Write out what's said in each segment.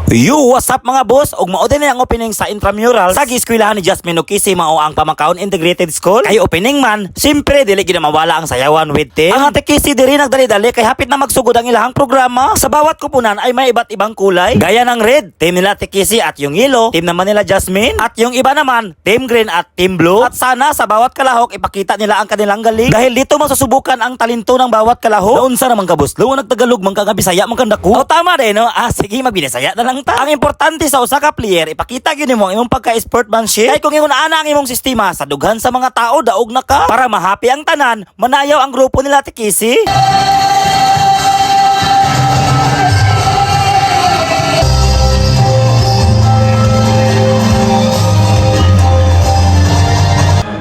Yo, what's up mga boss? Og mao din ang opening sa intramural sa eskwelahan ni Jasmine Okisi mao ang Pamakaon Integrated School. Kay opening man, simpre dili gid mawala ang sayawan with team. Ang Ate Kisi diri nagdali-dali kay hapit na magsugod ang ilahang programa. Sa bawat kupunan ay may iba't ibang kulay. Gaya ng red, team nila Ate Kisi at yung yellow, team naman nila Jasmine. At yung iba naman, team green at team blue. At sana sa bawat kalahok ipakita nila ang kanilang galing. Dahil dito masusubukan ang talento ng bawat kalahok. Noon sa naman kabuslo, nagtagalog man kang Bisaya man kang dako. O tama din no? Sige magbinasaya na lang ta. Ang importante sa usa ka player ipakita gyud nimo ang imong pagka-sportsmanship. Kay kung ingon ana ang imong sistema sa dughan sa mga tao daog na ka para mahappy ang tanan, manayaw ang grupo nila Ate Kisi.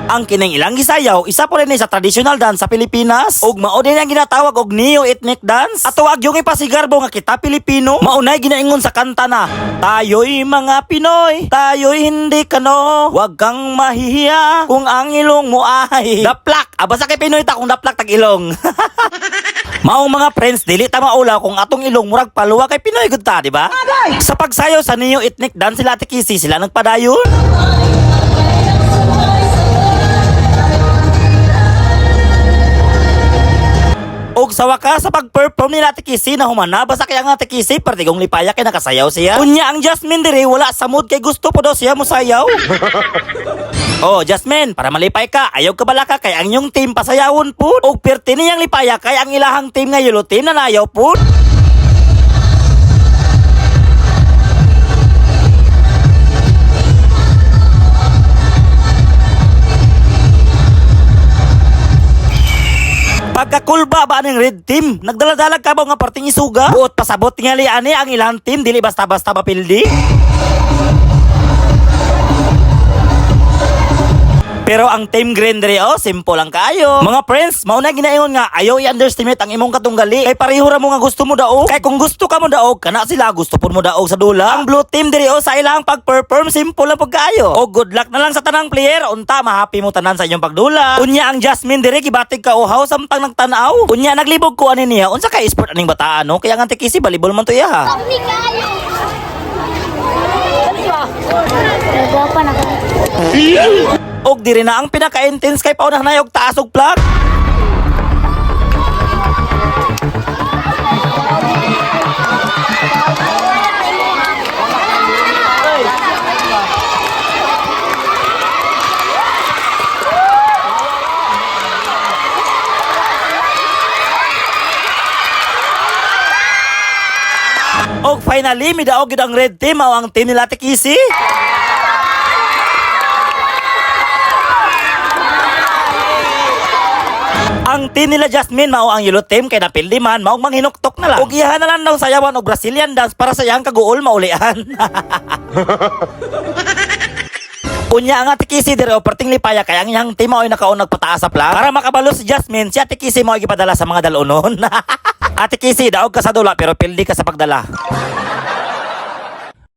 Ang kining ilang gisayaw, isa po rin sa traditional dance sa Pilipinas. Ug mao din ang ginatawag og neo-ethnic dance. At tuwag yung ipasigarbo nga kita Pilipino, maunay ginaingon sa kanta na, tayo'y mga Pinoy, tayo'y hindi kano, wag kang mahihiya kung ang ilong mo ay daplak. Basta kay Pinoy ta kung daplak tag ilong. Maong mga friends, dili ta maulaw kung atong ilong murag paluwa kay Pinoy gud ta, di ba? Sa pagsayaw sa neo-ethnic dance sila Ate Kisi, sila nagpadayon. Og sa wakas sa pag-perform ni Ate Kisi na humana basta kaya nga Ate Kisi partigong lipaya kay nakasayaw siya. Unya ang Jasmine diri wala sa mood kay gusto po daw siya mosayaw. Oh Jasmine, para malipay ka ayaw ka bala ka kay ang yung team pasayawon pud. Og perti niyang lipaya kay ang ilahang team nga yellow team nanayaw pud. Pagkakulba ba ning red team, nagdala-dalag ka ba nga parting isuga? Buot pasabot tingali ani ang ilang team, dili basta-basta mapildi. Pero ang team green diri simple lang kaayo. Mga friends, mao na ginaingon nga ayaw i-underestimate ang imong katunggali. Kay pareho ra mo nga gusto mo daog. Kay kung gusto ka mo daog, kana sila gusto pud mo daog sa dula. Ang blue team diri sa ilang pag-perform simple lang pud kaayo. O good luck na lang sa tanang player, unta mahappy mo tanan sa inyong pagdula. Unya ang Jasmine diri gibatig ka uhaw samtang nagtan-aw. Unya naglibog ko ani niya, unsa kay sport aning bataan no? Kaya nga Ate Kisi balibol man to iya ha. Nagawa na ka. Og diri na ang pinaka-intense kay paunah na og taas og plug. Og finally, midaog gid ang red team mao ang team nila Ate Kisi. Ang team nila Jasmine mao ang yellow team kay napildi man maong manghinuktok na lang. Ug iyahan na lang daw sayawan og Brazilian dance para sa iyang kaguol maulian. Unya ang Ate Kisi diri perting lipaya kay ang iyang team mao ay nakaon nagpataas sa plug para makabalo si Jasmine. Si Ate Kisi mao gipadala sa mga dalunon. Ate Kisi daog ka sa dula pero pildi ka sa pagdala.